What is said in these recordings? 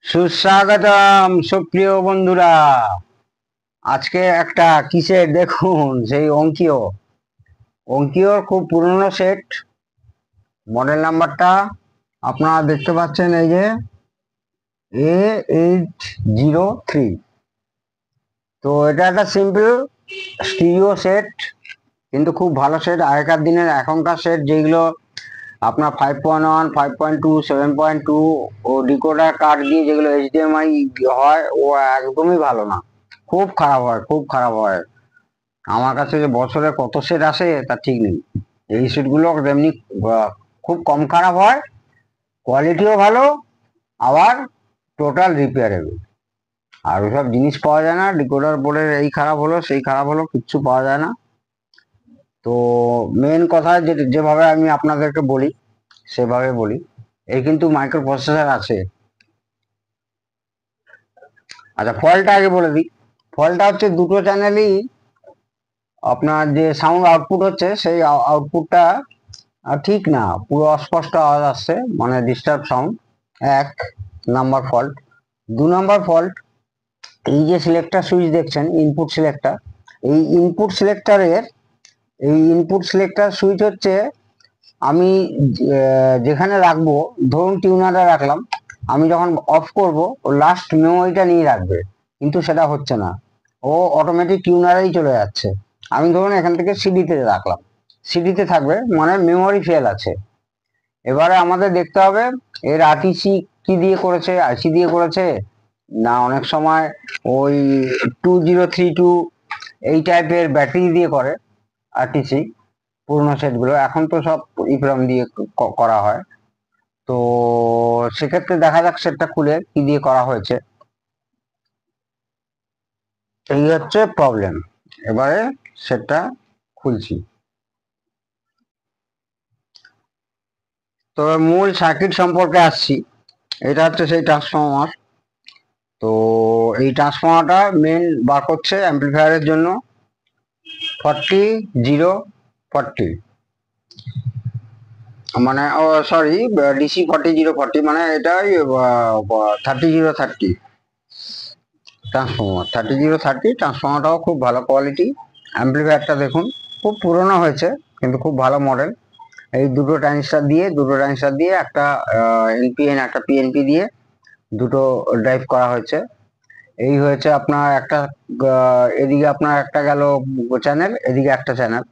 সুস্বাগতম সুপ্রিয় বন্ধুরা। আজকে একটা কিসের দেখুন, সেই অঙ্কীয় অঙ্কীয় খুব পুরনো সেট। মডেল নাম্বারটা আপনারা দেখতে পাচ্ছেন, এই যে A803। তো এটা একটা সিম্পল স্টিরিও সেট, কিন্তু খুব ভালো সেট। আগেকার দিনের এখনকার সেট যেগুলো আপনার 5.1, 5.2, 7.2 ও ডিকোডার কার্ড দিয়ে যেগুলো HDMI হয়, ও একদমই ভালো না, খুব খারাপ হয়, খুব খারাপ হয়। আমার কাছে যে বছরে কত সেট আসে তার ঠিক নেই। এই সেটগুলো তেমনি খুব কম খারাপ হয়, কোয়ালিটিও ভালো, আবার টোটাল রিপেয়ারেবল। আর ওসব জিনিস পাওয়া যায় না। ডিকোডার বোর্ডের এই খারাপ হলো, সেই খারাপ হলো, কিচ্ছু পাওয়া যায় না। তো মেন কথা যেভাবে আমি আপনাদেরকে বলি সেভাবে বলি। এই কিন্তু মাইক্রো প্রসেসর আছে। আচ্ছা, ফল্টটা আগে বলে দিই। ফল্টটা হচ্ছে দুটো চ্যানেলই আপনার যে সাউন্ড আউটপুট হচ্ছে, সেই আউটপুটটা ঠিক না, পুরো অস্পষ্ট আওয়াজ আসছে, মানে ডিস্টার্ব সাউন্ড। এক নাম্বার ফল্ট। দু নাম্বার ফল্ট, এই যে সিলেক্টর সুইচ দেখছেন, ইনপুট সিলেক্টর, এই ইনপুট সিলেক্টরের ইনপুট সিলেক্টর সুইচ হচ্ছে, আমি যেখানে রাখবো, ধরুন টিউনারে রাখলাম, আমি যখন অফ করব ও লাস্ট মেমোরিটা নিয়ে রাখবে, কিন্তু সেটা হচ্ছে না, ও অটোমেটিক টিউনারেই চলে যাচ্ছে। আমি ধরুন এখান থেকে সিডিতে রাখলাম, সিডিতে থাকবে, মানে মেমোরি ফেল আছে। এবারে আমাদের দেখতে হবে এর আরটিসি কি দিয়ে করেছে, আইসি দিয়ে করেছে না, অনেক সময় ওই 2032 এই টাইপের ব্যাটারি দিয়ে করে আরটিসি। পুরোনো সেটগুলো এখন তো সব ইপ্রম দিয়ে করা হয়। তো সেক্ষেত্রে দেখা যাক সেটটা খুলে কি দিয়ে করা হয়েছে। এই হচ্ছে প্রবলেম। এবারে সেটটা খুলছি। তো মূল সার্কিট সম্পর্কে আসছি। এটা হচ্ছে সেই ট্রান্সফরমার। তো এই ট্রান্সফরমারটা মেন বার করছে অ্যাম্পলিফায়ারের জন্য 40 0 40, মানে সরি, DC 40 0 40, মানে এটাই 30 0 30 ট্রান্সফরমার। 30 0 30 ট্রান্সফরমারটাও খুব ভালো কোয়ালিটি। অ্যাম্পলিফায়ারটা দেখুন, খুব পুরনো হয়েছে কিন্তু খুব ভালো মডেল। এই দুটো ট্রানজিস্টার দিয়ে একটা এনপিএন একটা পিএনপি দিয়ে দুটো ড্রাইভ করা হয়েছে। এই হয়েছে আপনার একটা, এদিকে আপনার একটা গেল চ্যানেল, এদিকে একটা চ্যানেল।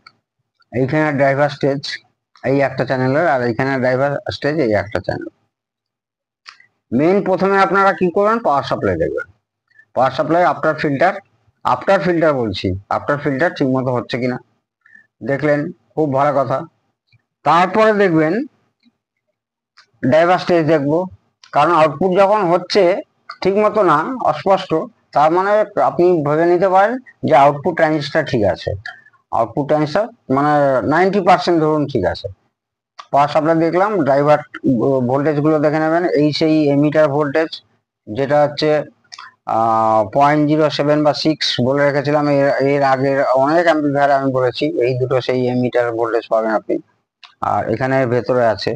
এইখানে ড্রাইভার স্টেজ এই একটা চ্যানেলের, আর এইখানে ড্রাইভার স্টেজ এই একটা চ্যানেল। মেন প্রথমে আপনারা কি করবেন, পাওয়ার সাপ্লাই দেখবেন। পাওয়ার সাপ্লাই আফটার ফিল্টার বলছি, আফটার ফিল্টার ঠিক মতো হচ্ছে কিনা দেখলেন, খুব ভালো কথা। তারপরে দেখবেন ড্রাইভার স্টেজ দেখবো, কারণ আউটপুট যখন হচ্ছে ঠিক মতো না, অস্পষ্ট, তার মানে আপনি ভেবে নিতে পারেন যে আউটপুট ট্রানজিস্টার ঠিক আছে। আউটপুট ট্রানজিস্টার মানে 90% ধরুন ঠিক আছে। পাওয়ার সাপ্লাই দেখলাম, ড্রাইভার ভোল্টেজ গুলো দেখে নেবেন। এই সেই এমিটার ভোল্টেজ, যেটা হচ্ছে 0.07 বা 6 বলে রেখেছিলাম এর আগের অনেক অ্যাম্পলিফায়ার আমি বলেছি। এই দুটো সেই এমিটার ভোল্টেজ পাবেন আপনি। আর এখানে ভেতরে আছে,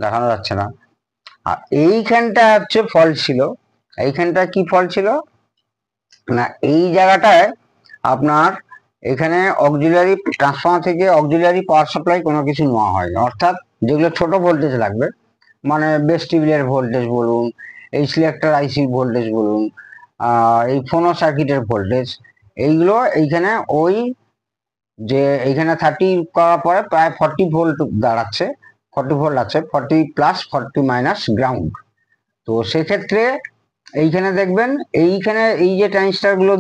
দেখানো যাচ্ছে না। আর এইখানটা হচ্ছে ফল্ট ছিল। এইখানটা কি ফল্ট ছিল না, এই জায়গাটায় আপনার এখানে অক্সিলারি ট্রান্সফর্মার থেকে অক্সিলারি পাওয়ার সাপ্লাই কোনো কিছু নেওয়া হয়, অর্থাৎ যেগুলো ছোট ভোল্টেজ লাগবে, মানে বেস টিবিলের ভোল্টেজ বলুন, এই সিলেক্টর আইসি ভোল্টেজ বলুন, এই ফোনো সার্কিটের ভোল্টেজ, এইগুলো এইখানে ওই যে এইখানে 30 করার পরে প্রায় 40 ভোল্ট দাঁড়াচ্ছে। 40 ভোল্ট আছে, 40 প্লাস 40 মাইনাস গ্রাউন্ড। তো সেক্ষেত্রে এইখানে দেখবেন, এইখানে এই যে ট্রানজিস্টার গুলো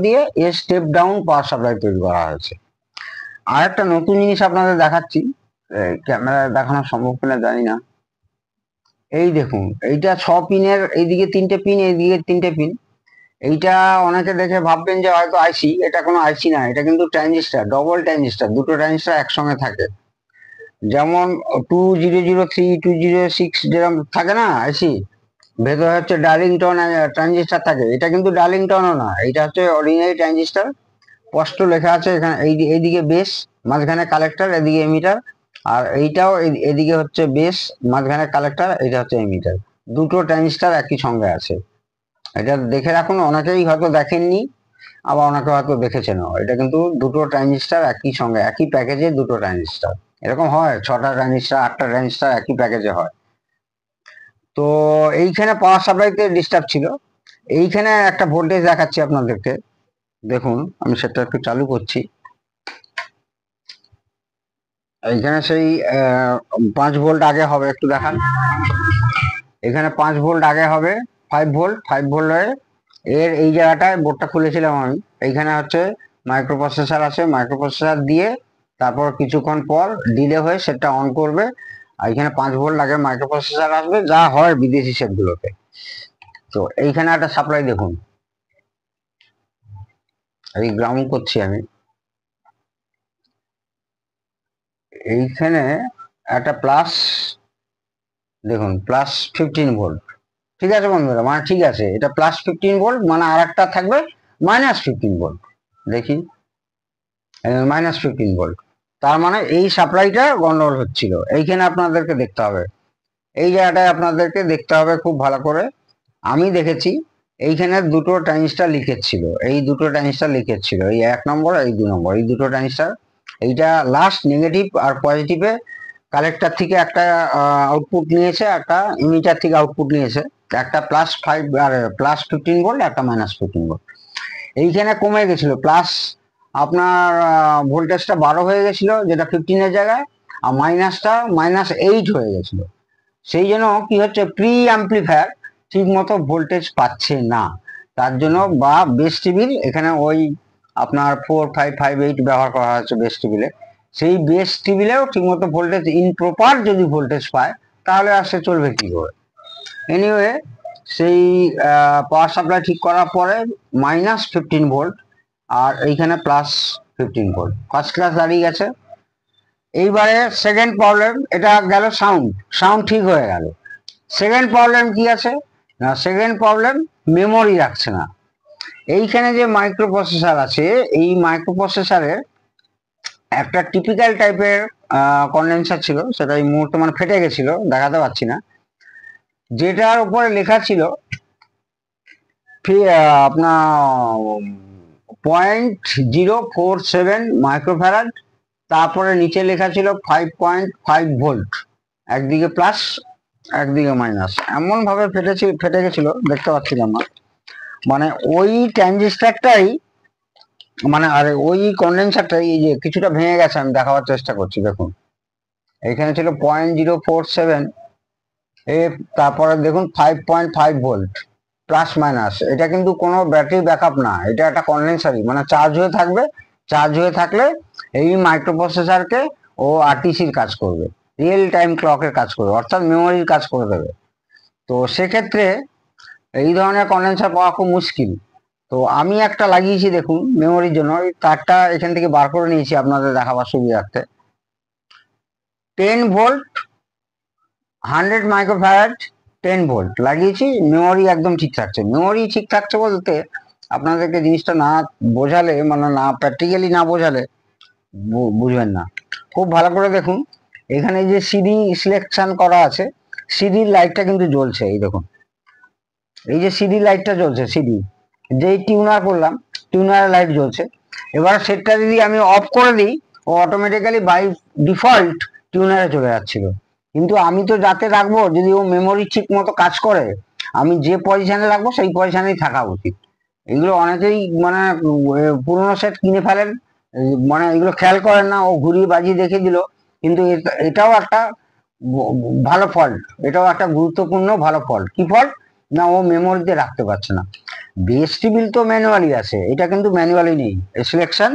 দিয়ে এর স্টেপ ডাউন পাওয়ার সাপ্লাই তৈরি করা হয়েছে। আর একটা নতুন জিনিস আপনাদের দেখাচ্ছি, ক্যামেরায় দেখানো সম্ভব কিনা জানি না। এই দেখুন, এইটা 6 পিনের, এইদিকে 3টে পিন, এইদিকে 3টে পিন। এইটা অনেকে দেখে ভাববেন যে হয়তো আইসি, এটা কোনো আইসি না, এটা কিন্তু ট্রানজিস্টার, ডবল ট্রানজিস্টার, দুটো ট্রানজিস্টার একসঙ্গে থাকে। যেমন 2003 2006 যেরকম থাকে না আইসি, ভেতরে হচ্ছে ডার্লিংটন ট্রানজিস্টার থাকে, এটা কিন্তু ডার্লিংটনও না, এটা হচ্ছে অর্ডিনারি ট্রানজিস্টার। স্পষ্ট লেখা আছে এখানে, এইদিকে বেস, মাঝখানে কালেক্টর, এদিকে এমিটার। আর এইটাও এদিকে হচ্ছে বেস, মাঝখানে কালেক্টর, এটা হচ্ছে এমিটার। দুটো ট্রানজিস্টার একই সঙ্গে আছে। এটা দেখে রাখুন, অনেকেই হয়তো দেখেননি, আবার অনেকে হয়তো দেখেছেনও। এটা কিন্তু দুটো ট্রানজিস্টার একই সঙ্গে, একই প্যাকেজে দুটো ট্রানজিস্টার। এরকম হয় 6টা ট্রানজিস্টার 8টা ট্রানজিস্টার একই প্যাকেজে হয়। তো এইখানে পাওয়ার সাপ্লাইতে ডিস্টার্ব ছিল। এইখানে একটা ভোল্টেজ দেখাচ্ছি আপনাদেরকে, দেখুন আমি সেটা একটু চালু করছি। এইখানে সেই 5 ভোল্ট আগে হবে, একটু দেখান। এখানে 5 ভোল্ট আগে হবে, 5 ভোল্ট, 5 ভোল্ট হয়ে এর এই জায়গাটায় বোর্ডটা খুলেছিলাম আমি। এইখানে হচ্ছে মাইক্রোপ্রসেসর আছে, মাইক্রোপ্রসেসর দিয়ে তারপর কিছুক্ষণ পর ডিলে হয়ে সেটটা অন করবে। আর এখানে 5 ভোল্ট আগে মাইক্রোপ্রসেসর আসবে, যা হয় বিদেশি সেটগুলোতে। তো এইখানে একটা সাপ্লাই দেখুন, এই গ্রাউন্ড করছি আমি। এইখানে একটা প্লাস, দেখুন +15 ভোল্ট। ঠিক আছে বন্ধুরা, মানে ঠিক আছে, এটা +15 ভোল্ট, মানে আর একটা থাকবে -15 ভোল্ট। দেখি, -15 ভোল্ট। তার মানে এই সাপ্লাইটা গন্ডগোল হচ্ছিল। এইখানে আপনাদেরকে দেখতে হবে, এই জায়গাটায় আপনাদেরকে দেখতে হবে খুব ভালো করে। আমি দেখেছি এইখানে দুটো ট্রানজিস্টার লিকেজ ছিল, এই দুটো ট্রানজিস্টার লিকেজ ছিল, এই 1 নম্বর এই 2 নম্বর, এই দুটো ট্রানজিস্টার। এইটা লাস্ট নেগেটিভ আর পজিটিভে কালেক্টর থেকে একটা আউটপুট নিয়েছে, একটা ইমিটার থেকে আউটপুট নিয়েছে, একটা +5 আর +15 ভোল্ট, একটা -15 ভোল্ট। এইখানে কমে গেছিল, প্লাস আপনার ভোল্টেজটা 12 হয়ে গেছিল, যেটা 15 এর জায়গায়, আর মাইনাসটা -8 হয়ে গেছিল। সেই জন্য কি হচ্ছে, প্রি অ্যাম্পলিফায়ার ঠিক মতো ভোল্টেজ পাচ্ছে না। তার জন্য বা বেস টিভির এখানে ওই আপনার 4558 ব্যবহার করা হয়েছে বেস টিভিলে, সেই বেস টিভিলেও ঠিকমতো ভোল্টেজ ইনপ্রপার যদি ভোল্টেজ পায়, তাহলে আর সে চলবে কি করে। এনিওয়ে, সেই পাওয়ার সাপ্লাই ঠিক করার পরে -15 ভোল্ট আর এইখানে +15 ভোল্ট, ফার্স্ট ক্লাস দাঁড়িয়ে গেছে। এইবারে সেকেন্ড প্রবলেম, এটা গেল সাউন্ড, সাউন্ড ঠিক হয়ে গেল। সেকেন্ড প্রবলেম কি আছে না, সেকেন্ড প্রবলেম মেমোরি রাখছে না। এইখানে যে মাইক্রোপ্রসেসর আছে, এই মাইক্রোপ্রসেসরের একটা টিপিক্যাল টাইপের কন্ডেন্সার ছিল, সেটা এই মুহূর্তে মানে ফেটে গেছিল, দেখাতে পাচ্ছি না। যেটার উপরে লেখা ছিল আপনার 0.047 মাইক্রোফ্যারাড, তারপরে নিচে লেখা ছিল 5.5 ভোল্ট, একদিকে প্লাস একদিকে মাইনাস, এমন ভাবে ফেটে গেছিল, দেখতে পাচ্ছিলাম না। মানে ওই ট্রানজিস্টারটাই, মানে আরে ওই কন্ডেন্সারটাই এই যে কিছুটা ভেঙে গেছে, আমি দেখাবার চেষ্টা করছি। দেখুন এখানে ছিল 0.047, তারপরে দেখুন 5.5 ভোল্ট, প্লাস মাইনাস। এটা কিন্তু কোনো ব্যাটারি ব্যাকআপ না, এটা একটা কন্ডেন্সারই, মানে চার্জ হয়ে থাকবে। চার্জ হয়ে থাকলে এই মাইক্রোপ্রসেসরকে ও আরটিসির কাজ করবে, রিয়েল টাইম ক্লকের কাজ করবে, অর্থাৎ মেমোরির কাজ করে দেবে। তো সেক্ষেত্রে এই ধরনের কন্ডেন্সার পাওয়া খুব মুশকিল। তো আমি একটা লাগিয়েছি, দেখুন মেমোরির জন্য, এই তারটা এখান থেকে বার করে নিয়েছি আপনাদের দেখাবার সুবিধার্থে। 10 ভোল্ট, 100 মাইক্রোফ্যারাড, 10 ভোল্ট লাগিয়েছি, মেমোরি একদম ঠিক থাকছে। মেমোরি ঠিক থাকছে বলতে আপনাদেরকে জিনিসটা না বোঝালে, মানে না প্র্যাকটিক্যালি না বোঝালে বুঝবেন না। খুব ভালো করে দেখুন, এখানে যে সিডি সিলেকশন করা আছে, সিডির লাইটটা কিন্তু জ্বলছে, এই দেখুন, এই যে সিডি লাইটটা জ্বলছে, সিডি যেই টিউনার করলাম, টিউনারের লাইট জ্বলছে। এবার সেটটা যদি আমি অফ করে দিই, ও অটোমেটিক্যালি বাই ডিফল্ট টিউনারে চলে যাচ্ছিল। কিন্তু আমি তো যাতে রাখবো, যদি ও মেমোরি ঠিক মতো কাজ করে, আমি যে পজিশনে রাখবো সেই পজিশনেই থাকা উচিত। এগুলো অনেকেই মানে পুরোনো সেট কিনে ফেলেন, মানে এগুলো খেয়াল করেন না, ও ঘুরিয়ে বাজিয়ে দেখে দিল। কিন্তু এটাও একটা ভালো ফল্ট, এটাও একটা গুরুত্বপূর্ণ ভালো ফল্ট। কি ফল্ট না, ও মেমোরিতে রাখতে পারছে না। বেস টেবিল তো ম্যানুয়ালি আছে, এটা কিন্তু ম্যানুয়ালি নেই, সিলেকশন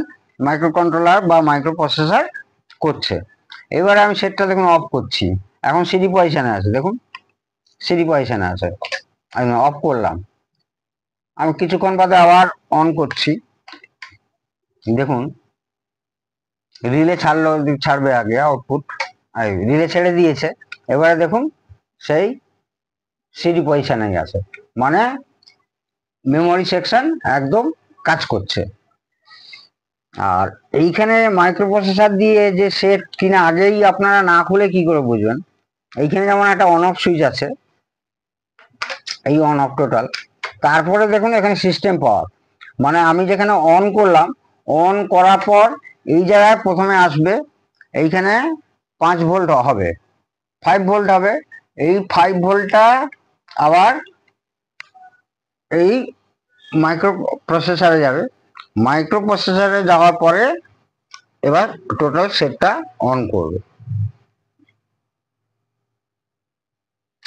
মাইক্রো কন্ট্রোলার বা মাইক্রো প্রসেসর করছে। এবারে আমি সেটটা দেখুন অফ করছি, এখন সিডি পজিশনে আছে, দেখুন সিডি পজিশনে আছে, আমি অফ করলাম। আমি কিছুক্ষণ বাদে আবার অন করছি, দেখুন রিলে ছাড়লো, ছাড়বে আগে আউটপুট, রিলে ছেড়ে দিয়েছে। এবারে দেখুন সেই সিডি পজিশনে আছে, মানে মেমোরি সেকশন একদম কাজ করছে। আর এইখানে মাইক্রোপ্রসেসর দিয়ে যে সেট কিনা আগেই আপনারা না খুলে কি করে বুঝবেন, এইখানে যেমন একটা অন অফ সুইচ আছে, এই অন অফ টোটাল। তারপরে দেখুন এখানে সিস্টেম পাওয়ার, মানে আমি যেখানে অন করলাম, অন করার পর এই জায়গায় প্রথমে আসবে এইখানে 5 ভোল্ট হবে, 5 ভোল্ট হবে। এই 5 ভোল্টটা আবার এই মাইক্রো প্রসেসরে যাবে, মাইক্রো প্রসেসরে যাওয়ার পরে এবার টোটাল সেটটা অন করবে।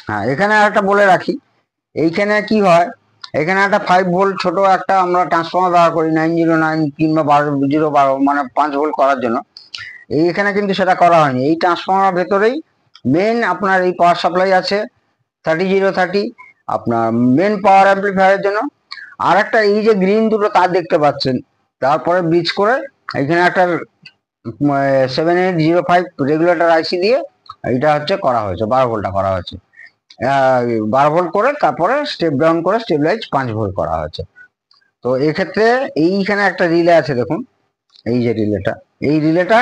হ্যাঁ, এখানে একটা বলে রাখি, এইখানে কি হয়, এখানে একটা 5 ভোল্ট ছোট একটা আমরা ট্রান্সফর্মার ব্যবহার করি 909 কিংবা 12 মানে 5 ভোল্ট করার জন্য। এইখানে কিন্তু সেটা করা হয়নি। এই ট্রান্সফর্মার ভেতরেই মেন আপনার এই পাওয়ার সাপ্লাই আছে 3030, আপনার মেন পাওয়ার অ্যাম্পলিফায়ারের জন্য। আর একটা এই যে গ্রিন দুটো তার দেখতে পাচ্ছেন, তারপরে ব্রিজ করে এখানে একটা 7805 রেগুলেটর আইসি দিয়ে এটা হচ্ছে করা হয়েছে, 12 ভোল্টটা করা হয়েছে। 12 ভোল্ট করে তারপরে স্টেপ ডাউন করে স্টেবিলাইজ 5 ভোল্ট করা হয়েছে। তো এক্ষেত্রে এইখানে একটা রিলে আছে দেখুন, এই যে রিলেটা, এই রিলেটা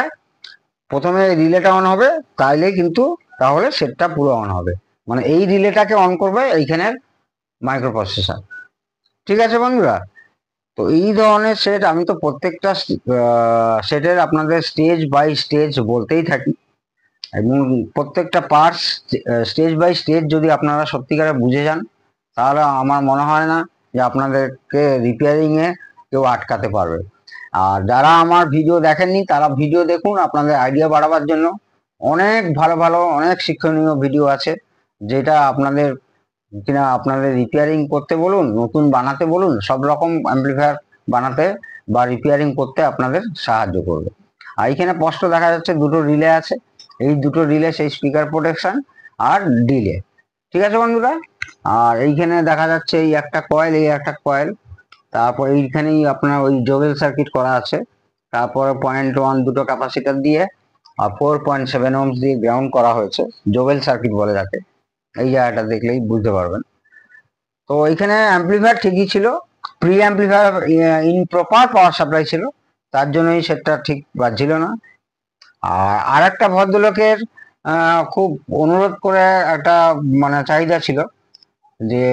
প্রথমে রিলেটা অন হবে, তাইলে কিন্তু তাহলে সেটটা পুরো অন হবে, মানে এই রিলেটাকে অন করবে এইখানের মাইক্রো প্রসেসর। ঠিক আছে বন্ধুরা, তো এই ধরনের সেট আমি তো প্রত্যেকটা সেটের আপনাদের স্টেজ বাই স্টেজ বলতেই থাকি, এবং প্রত্যেকটা পার্টস স্টেজ বাই স্টেজ যদি আপনারা সত্যিকারে বুঝে যান, তাহলে আমার মনে হয় না যে আপনাদেরকে রিপেয়ারিং এ কেউ আটকাতে পারবে। আর যারা আমার ভিডিও দেখেননি তারা ভিডিও দেখুন, আপনাদের আইডিয়া বাড়াবার জন্য অনেক ভালো ভালো অনেক শিক্ষণীয় ভিডিও আছে, যেটা আপনাদের কিনা আপনাদের রিপেয়ারিং করতে বলুন, নতুন বানাতে বলুন, সব রকম অ্যাম্পলিফায়ার বানাতে বা রিপেয়ারিং করতে আপনাদের সাহায্য করবে। আর এখানে স্পষ্ট দেখা যাচ্ছে দুটো রিলে আছে, এই দুটো রিলে সেই স্পিকার প্রোটেকশন আর ডিলে। ঠিক আছে বন্ধুরা, আর এইখানে দেখা যাচ্ছে এই একটা কয়েল, এই একটা কয়েল, তারপর এইখানেই আপনার ওই জোবেল সার্কিট করা আছে, তারপরে 0.1 দুটো ক্যাপাসিটার দিয়ে আর 4.7 ohms দিয়ে গ্রাউন্ড করা হয়েছে, জোবেল সার্কিট বলে যাকে। এই জায়গাটা দেখলেই বুঝতে পারবেন। তো এখানে অ্যাম্পলিফায়ার ঠিকই ছিল, pre amplifier in proper power supply ছিল, তার জন্যই সেটটা ঠিক বাজছিল না। আর একটা ভদ্রলোকের খুব অনুরোধ করে একটা মানে চাহিদা ছিল যে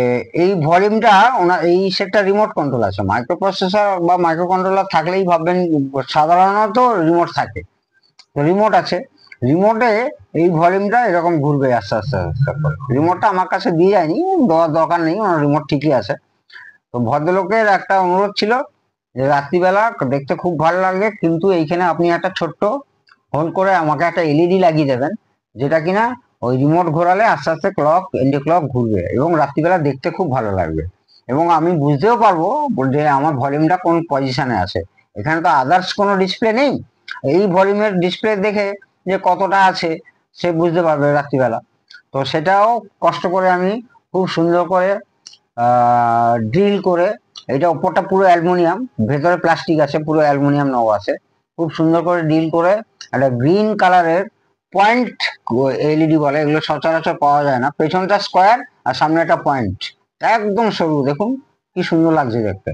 এই ভলিউমটা ওনার, এই সেটটা রিমোট কন্ট্রোল আছে, মাইক্রো প্রসেসর বা মাইক্রো কন্ট্রোলার থাকলেই ভাববেন সাধারণত রিমোট থাকে, রিমোট আছে, রিমোটে এই ভলিউমটা এরকম ঘুরবে আস্তে আস্তে আস্তে করে। রিমোটটা আমার কাছে দিয়ে যায়নি, দেওয়ার দরকার নেই, ওনার রিমোট ঠিকই আছে। তো ভদ্রলোকের একটা অনুরোধ ছিল যে রাত্রিবেলা দেখতে খুব ভালো লাগে, কিন্তু এইখানে আপনি একটা ছোট্ট হোল্ড করে আমাকে একটা এলইডি লাগিয়ে দেবেন, যেটা কিনা ওই রিমোট ঘোরালে আস্তে আস্তে ক্লক এন্টি ক্লক ঘুরবে এবং রাত্রিবেলা দেখতে খুব ভালো লাগবে, এবং আমি বুঝতেও পারবো যে আমার ভলিউমটা কোন পজিশনে আছে। এখানে তো আদার্স কোনো ডিসপ্লে নেই, এই ভলিউমের ডিসপ্লে দেখে যে কতটা আছে সে বুঝতে পারবে রাত্রিবেলা। তো সেটাও কষ্ট করে আমি খুব সুন্দর করে ড্রিল করে, এটা ওপরটা পুরো অ্যালুমিনিয়াম, ভেতরে প্লাস্টিক আছে, পুরো অ্যালুমিনিয়াম নব আছে, খুব সুন্দর করে ড্রিল করে একটা গ্রিন কালারের পয়েন্ট এলইডি বলে, এগুলো সচরাচর পাওয়া যায় না, পেছনটা স্কোয়ার আর সামনে একটা পয়েন্ট, একদম সরু, দেখুন কি সুন্দর লাগছে দেখতে।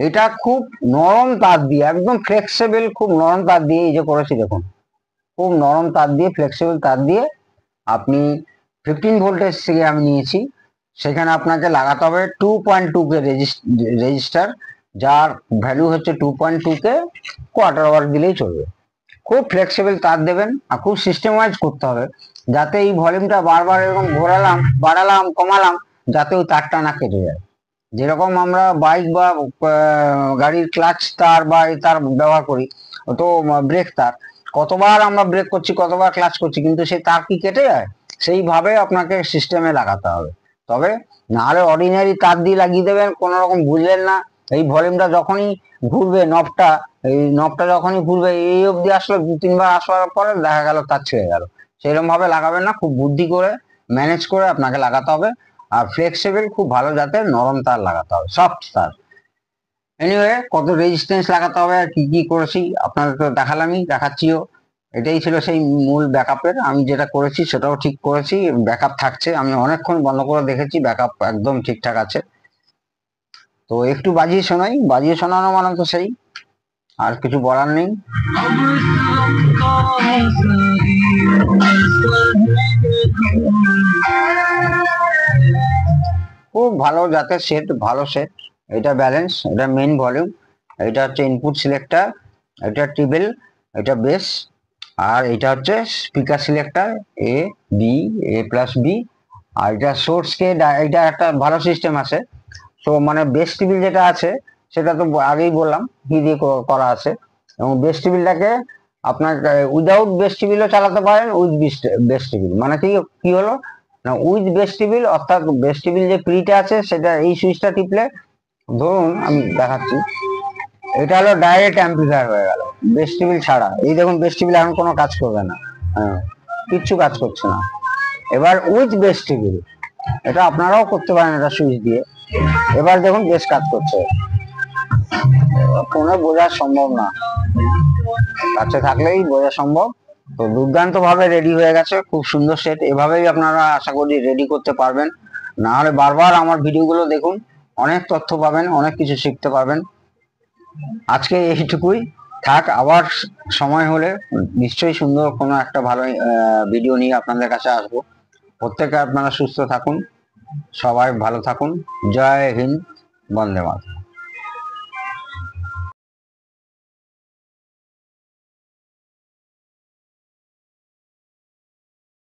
এটা খুব নরম তার দিয়ে, একদম ফ্লেক্সিবল, খুব নরম তার দিয়ে এই যে করেছি দেখুন, খুব নরম তার দিয়ে, ফ্লেক্সিবল তার দিয়ে আপনি 15 ভোল্টেজ থেকে আমি নিয়েছি, সেখানে আপনাকে লাগাতে হবে 2.2 কে রেজিস্টার, যার ভ্যালু হচ্ছে 2.2 কে কোয়ার্টার ওয়াট দিলেই চলবে। খুব ফ্লেক্সিবল তার দেবেন আর খুব সিস্টেম ওয়াইজ করতে হবে, যাতে এই ভলিউমটা বারবার এরকম ঘোরালাম বাড়ালাম কমালাম যাতে ওই তারটা না কেটে যায়। যেরকম আমরা বাইক বা গাড়ির ক্লাচ তার বা এই তার ব্যবহার করি, তো ব্রেক তার, কতবার আমরা ব্রেক করছি কতবার ক্লাচ করছি, কিন্তু সেই তার কি কেটে যায়? সেইভাবে আপনাকে সিস্টেমে লাগাতে হবে। তবে নাহলে অর্ডিনারি তার দিয়ে লাগিয়ে দেবেন, কোনো রকম বুঝলেন না, এই ভলিউমটা যখনই ঘুরবে নবটা, এই নবটা যখনই ঘুরবে এই অবধি আসলো, 2-3 বার আসার পরে দেখা গেল তার ছেড়ে গেল, সেরকম ভাবে লাগাবেন না, খুব বুদ্ধি করে ম্যানেজ করে আপনাকে লাগাতে হবে। আর ফ্লেক্সিবল খুব ভালো জাতের নরম তার লাগাতে হবে, সফট তার। এনিওয়ে, কত রেজিস্ট্যান্স লাগাতে হবে আর কি কি করেছি আপনাদের তো দেখালামই, দেখাচ্ছিও। এটাই ছিল সেই মূল ব্যাকআপের, আমি যেটা করেছি সেটাও ঠিক করেছি, ব্যাকআপ থাকছে, আমি অনেকক্ষণ বন্ধ করে দেখেছি, ব্যাকআপ একদম ঠিকঠাক আছে। তো একটু বাজিয়ে শোনাই, বাজিয়ে শোনানো মানে তো সেই, আর কিছু বলার নেই। খুব ভালো জাতের সেট, ভালো সেট। এটা ব্যালেন্স, এটা মেইন ভলিউম, এটা হচ্ছে ইনপুট সিলেক্টর, এটা টিবেল, এটা বেস, আর এটা হচ্ছে speaker selector A B, A plus B. আর এটা সোর্স কে, এটা একটা ভালো সিস্টেম আছে। তো মানে বেস টিবিল যেটা আছে সেটা তো আগেই বললাম কি দিয়ে করা আছে, এবং বেস টিবিলটাকে আপনার উইদাউট বেস টিবিলও চালাতে পারেন, উইথ বেস টিবিল। মানে কি কি হলো না, উইথ বেস টিবিল অর্থাৎ বেস টিবিল যে প্রিটা আছে সেটা এই সুইচটা টিপলে, ধরুন আমি দেখাচ্ছি, এটা হলো ডাইরেক্ট অ্যাম্পলিফায়ার হয়ে গেল বেস টিবিল ছাড়া। এই দেখুন বেস টিবিল এখন কোনো কাজ করবে না, হ্যাঁ, কিচ্ছু কাজ করছে না। এবার উইথ বেস টিবিল এটা আপনারাও করতে পারেন এটা সুইচ দিয়ে। এবার দেখুন বেশ কাজ করছে, ফোনে বোঝা সম্ভব না, কাছে থাকলেই বোঝা সম্ভব। তো দুর্দান্ত ভাবে রেডি হয়ে গেছে, খুব সুন্দর সেট। এভাবেই আপনারা আশা করি রেডি করতে পারবেন। না হলে বারবার আমার ভিডিওগুলো দেখুন, অনেক তথ্য পাবেন, অনেক কিছু শিখতে পারবেন। আজকে এইটুকুই থাক, আবার সময় হলে নিশ্চয়ই সুন্দর কোনো একটা ভালো ভিডিও নিয়ে আপনাদের কাছে আসবো। প্রত্যেকে আপনারা সুস্থ থাকুন, সবাই ভালো থাকুন। জয় হিন্দ, বন্দে মাতরম।